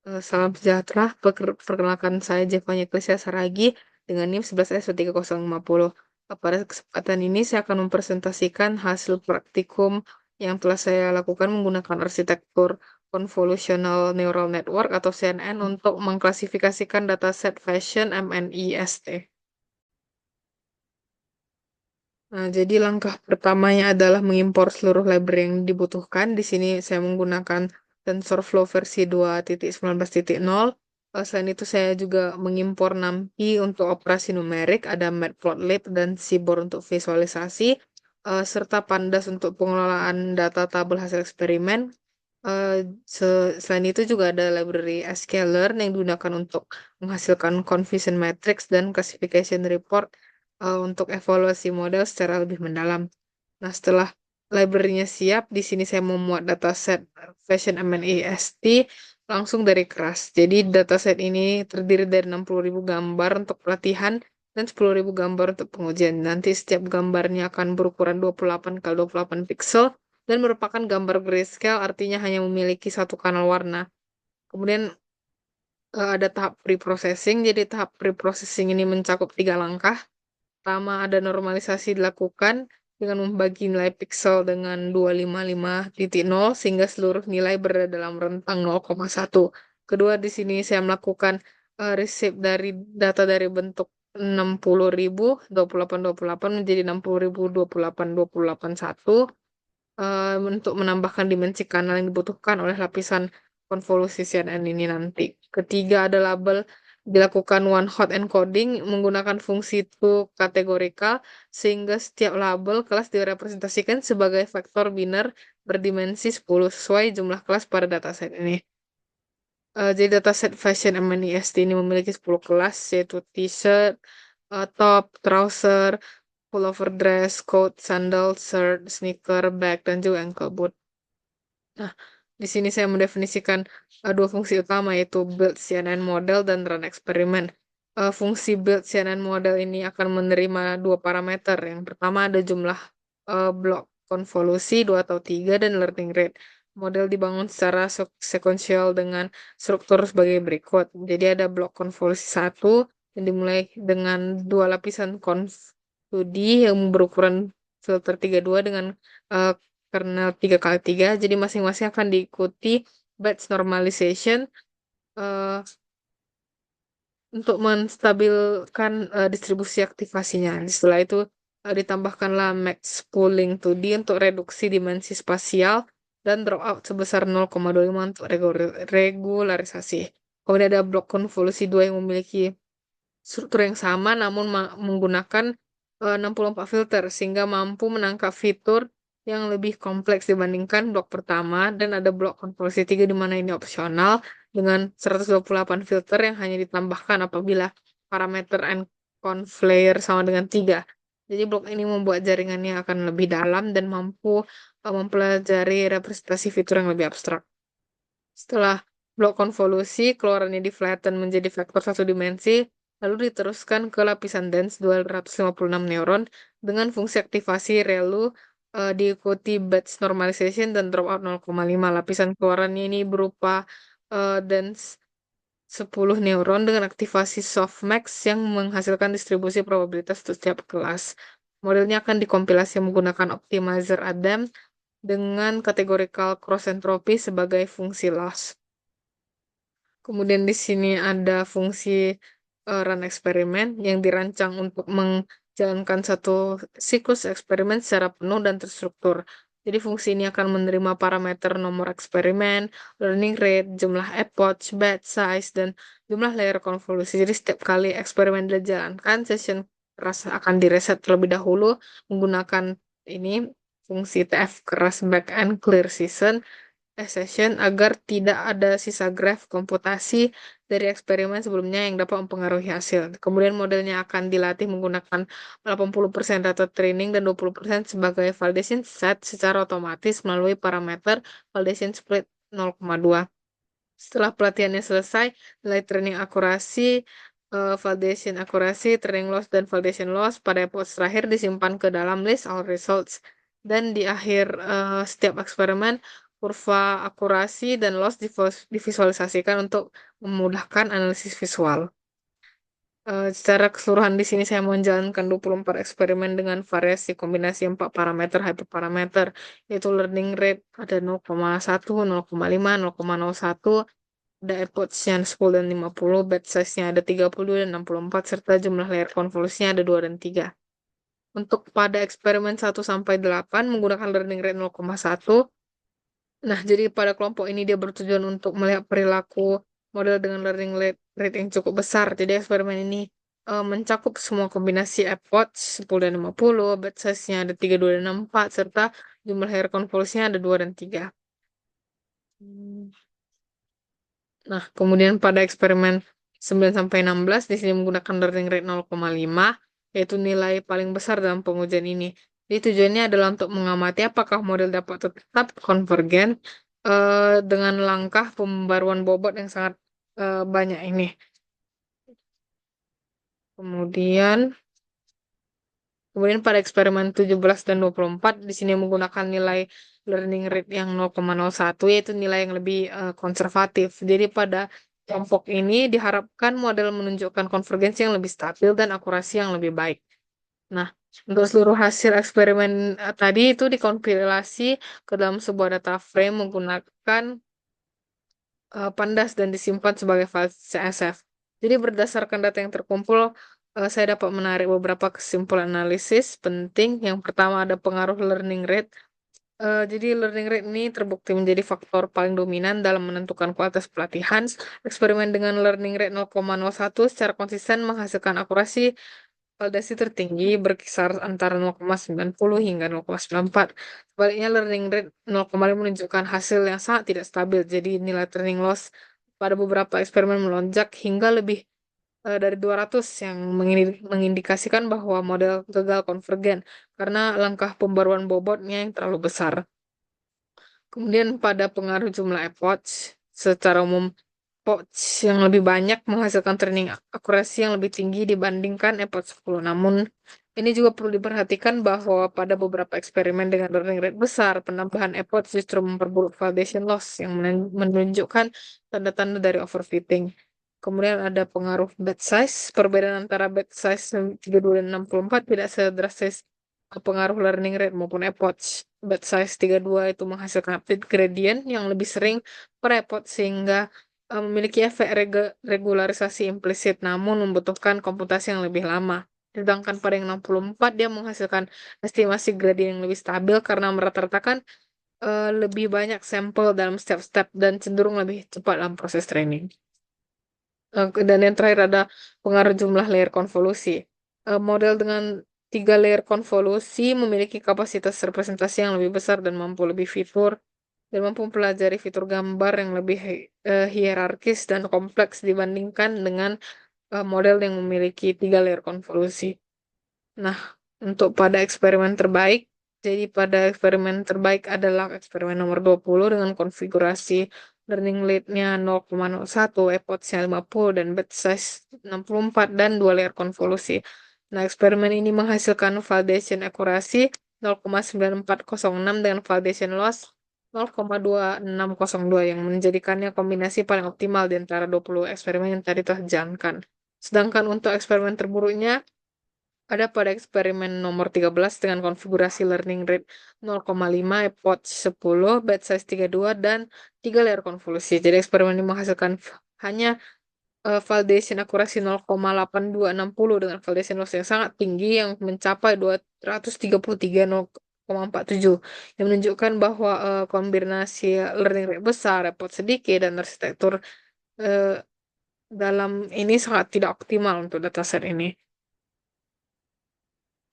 Salam sejahtera, perkenalkan saya Jevanya Ecclesia Saragi dengan NIM 11S33050. Pada kesempatan ini saya akan mempresentasikan hasil praktikum yang telah saya lakukan menggunakan arsitektur Convolutional Neural Network atau CNN untuk mengklasifikasikan dataset fashion MNIST. Nah, jadi langkah pertamanya adalah mengimpor seluruh library yang dibutuhkan. Di sini saya menggunakan TensorFlow versi 2.19.0. Selain itu saya juga mengimpor NumPy untuk operasi numerik, ada Matplotlib dan Seaborn untuk visualisasi, serta Pandas untuk pengelolaan data tabel hasil eksperimen. Eh, Selain itu juga ada library sklearn yang digunakan untuk menghasilkan confusion matrix dan classification report untuk evaluasi model secara lebih mendalam. Nah, setelah library-nya siap, di sini saya memuat dataset Fashion MNEST langsung dari keras. Jadi dataset ini terdiri dari 60.000 gambar untuk pelatihan dan 10.000 gambar untuk pengujian. Nanti setiap gambarnya akan berukuran 28 kali 28 pixel dan merupakan gambar grayscale, artinya hanya memiliki satu kanal warna. Kemudian ada tahap pre-processing. Jadi tahap pre-processing ini mencakup 3 langkah. Pertama, ada normalisasi dilakukan dengan membagi nilai pixel dengan 255.0 sehingga seluruh nilai berada dalam rentang 0,1. Kedua, di sini saya melakukan receive dari data dari bentuk 60.000 28 menjadi 60.000 28 untuk menambahkan dimensi kanal yang dibutuhkan oleh lapisan konvolusi CNN ini nanti. Ketiga ada label dilakukan one hot encoding menggunakan fungsi to kategorikal sehingga setiap label kelas direpresentasikan sebagai vektor biner berdimensi 10 sesuai jumlah kelas pada dataset ini. Jadi dataset fashion MNIST ini memiliki 10 kelas yaitu t-shirt, top, trouser, pullover dress, coat, sandal, shirt, sneaker, bag, dan juga ankle boot. Nah, di sini saya mendefinisikan dua fungsi utama yaitu build CNN model dan run eksperimen. Fungsi build CNN model ini akan menerima dua parameter. Yang pertama ada jumlah blok konvolusi 2 atau 3 dan learning rate. Model dibangun secara sequential dengan struktur sebagai berikut. Jadi ada blok konvolusi 1 yang dimulai dengan dua lapisan conv 2D yang berukuran filter 32 dengan eh, kernel 3 kali 3. Jadi masing-masing akan diikuti batch normalization eh, untuk menstabilkan distribusi aktivasinya. Setelah itu ditambahkanlah max pooling 2D untuk reduksi dimensi spasial dan dropout sebesar 0,25 untuk regularisasi. Kemudian ada blok konvolusi 2 yang memiliki struktur yang sama namun menggunakan 64 filter sehingga mampu menangkap fitur yang lebih kompleks dibandingkan blok pertama dan ada blok konvolusi 3 di mana ini opsional dengan 128 filter yang hanya ditambahkan apabila parameter conflayer sama dengan 3. Jadi blok ini membuat jaringannya akan lebih dalam dan mampu mempelajari representasi fitur yang lebih abstrak. Setelah blok konvolusi, keluarannya di flatten menjadi vektor satu dimensi, lalu diteruskan ke lapisan dense 256 neuron dengan fungsi aktivasi ReLU diikuti batch normalization dan dropout 0,5. Lapisan keluarannya ini berupa dense 10 neuron dengan aktivasi softmax yang menghasilkan distribusi probabilitas untuk setiap kelas. Modelnya akan dikompilasi menggunakan optimizer ADAM dengan categorical cross entropy sebagai fungsi loss. Kemudian di sini ada fungsi run eksperimen yang dirancang untuk menjalankan satu siklus eksperimen secara penuh dan terstruktur. Jadi fungsi ini akan menerima parameter nomor eksperimen, learning rate, jumlah epoch, batch size, dan jumlah layer konvolusi. Jadi setiap kali eksperimen dijalankan, session keras akan direset terlebih dahulu menggunakan ini fungsi TF keras back and clear session agar tidak ada sisa graph komputasi dari eksperimen sebelumnya yang dapat mempengaruhi hasil. Kemudian modelnya akan dilatih menggunakan 80% data training dan 20% sebagai validation set secara otomatis melalui parameter validation split 0,2. Setelah pelatihannya selesai, nilai training akurasi, validation akurasi, training loss, dan validation loss pada epoch terakhir disimpan ke dalam list all results. Dan di akhir setiap eksperimen, kurva akurasi dan loss divisualisasikan untuk memudahkan analisis visual. Secara keseluruhan di sini saya menjalankan 24 eksperimen dengan variasi kombinasi 4 parameter hyperparameter, yaitu learning rate ada 0,1, 0,5, 0,01, ada epochnya 10 dan 50, batch size-nya ada 30 dan 64, serta jumlah layer konvolusinya ada 2 dan 3. Untuk pada eksperimen 1 sampai 8 menggunakan learning rate 0,1. Nah, jadi pada kelompok ini dia bertujuan untuk melihat perilaku model dengan learning rate yang cukup besar. Jadi eksperimen ini mencakup semua kombinasi epoch 10 dan 50, batch size-nya ada 3, 2, dan 4, serta jumlah layer konvolusinya ada 2 dan 3. Nah, kemudian pada eksperimen 9 sampai 16 di sini menggunakan learning rate 0,5, yaitu nilai paling besar dalam pengujian ini. Jadi tujuannya adalah untuk mengamati apakah model dapat tetap konvergen dengan langkah pembaruan bobot yang sangat banyak ini. Kemudian Kemudian pada eksperimen 17 dan 24 di sini menggunakan nilai learning rate yang 0,01, yaitu nilai yang lebih konservatif. Jadi pada kelompok ini diharapkan model menunjukkan konvergensi yang lebih stabil dan akurasi yang lebih baik. Nah, untuk seluruh hasil eksperimen tadi itu dikompilasi ke dalam sebuah data frame menggunakan Pandas dan disimpan sebagai file CSV. Jadi berdasarkan data yang terkumpul, saya dapat menarik beberapa kesimpulan analisis penting. Yang pertama ada pengaruh learning rate. Jadi learning rate ini terbukti menjadi faktor paling dominan dalam menentukan kualitas pelatihan. Eksperimen dengan learning rate 0,01 secara konsisten menghasilkan akurasi validasi tertinggi berkisar antara 0,90 hingga 0,94. Sebaliknya, learning rate 0,5 menunjukkan hasil yang sangat tidak stabil. Jadi, nilai training loss pada beberapa eksperimen melonjak hingga lebih dari 200 yang mengindikasikan bahwa model gagal konvergen karena langkah pembaruan bobotnya yang terlalu besar. Kemudian pada pengaruh jumlah epoch, secara umum epoch yang lebih banyak menghasilkan training akurasi yang lebih tinggi dibandingkan epoch 10. Namun, ini juga perlu diperhatikan bahwa pada beberapa eksperimen dengan learning rate besar, penambahan epoch justru memperburuk validation loss yang menunjukkan tanda-tanda dari overfitting. Kemudian ada pengaruh batch size. Perbedaan antara batch size 32 dan 64 tidak sedrastis pengaruh learning rate maupun epoch. Batch size 32 itu menghasilkan update gradient yang lebih sering per epoch sehingga memiliki efek regularisasi implisit namun membutuhkan komputasi yang lebih lama. Sedangkan pada yang 64 dia menghasilkan estimasi gradient yang lebih stabil karena merata-ratakan lebih banyak sampel dalam step-step dan cenderung lebih cepat dalam proses training. Dan yang terakhir ada pengaruh jumlah layer konvolusi. Model dengan 3 layer konvolusi memiliki kapasitas representasi yang lebih besar dan mampu mempelajari fitur gambar yang lebih hierarkis dan kompleks dibandingkan dengan model yang memiliki 3 layer konvolusi. Nah, untuk pada eksperimen terbaik, jadi pada eksperimen terbaik adalah eksperimen nomor 20 dengan konfigurasi learning rate-nya 0,01, epoch-nya 50, dan batch size 64, dan 2 layer konvolusi. Nah, eksperimen ini menghasilkan validation akurasi 0,9406 dengan validation loss 0,2602 yang menjadikannya kombinasi paling optimal di antara 20 eksperimen yang tadi telah dijalankan. Sedangkan untuk eksperimen terburuknya, ada pada eksperimen nomor 13 dengan konfigurasi learning rate 0,5, epoch 10, batch size 32, dan 3 layer konvolusi. Jadi eksperimen ini menghasilkan hanya validation akurasi 0,8260 dengan validation loss yang sangat tinggi yang mencapai 233,47 yang menunjukkan bahwa kombinasi learning rate besar, epoch sedikit, dan arsitektur eh, dalam ini sangat tidak optimal untuk dataset ini.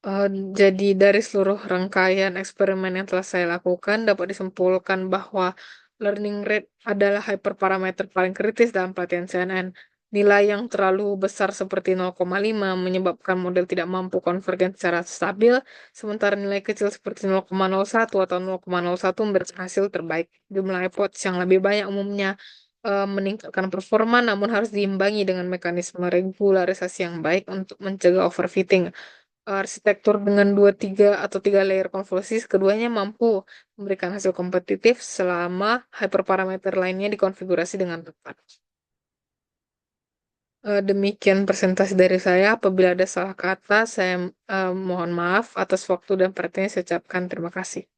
Eh, jadi dari seluruh rangkaian eksperimen yang telah saya lakukan dapat disimpulkan bahwa learning rate adalah hyperparameter paling kritis dalam pelatihan CNN. Nilai yang terlalu besar seperti 0,5 menyebabkan model tidak mampu konvergen secara stabil, sementara nilai kecil seperti 0,01 atau 0,01 memberikan hasil terbaik. Jumlah epoch yang lebih banyak umumnya meningkatkan performa, namun harus diimbangi dengan mekanisme regularisasi yang baik untuk mencegah overfitting. Arsitektur dengan dua, tiga, atau tiga layer konvolusi, keduanya mampu memberikan hasil kompetitif selama hyperparameter lainnya dikonfigurasi dengan tepat. Demikian presentasi dari saya. Apabila ada salah kata, saya mohon maaf atas waktu dan perhatiannya. Saya ucapkan terima kasih.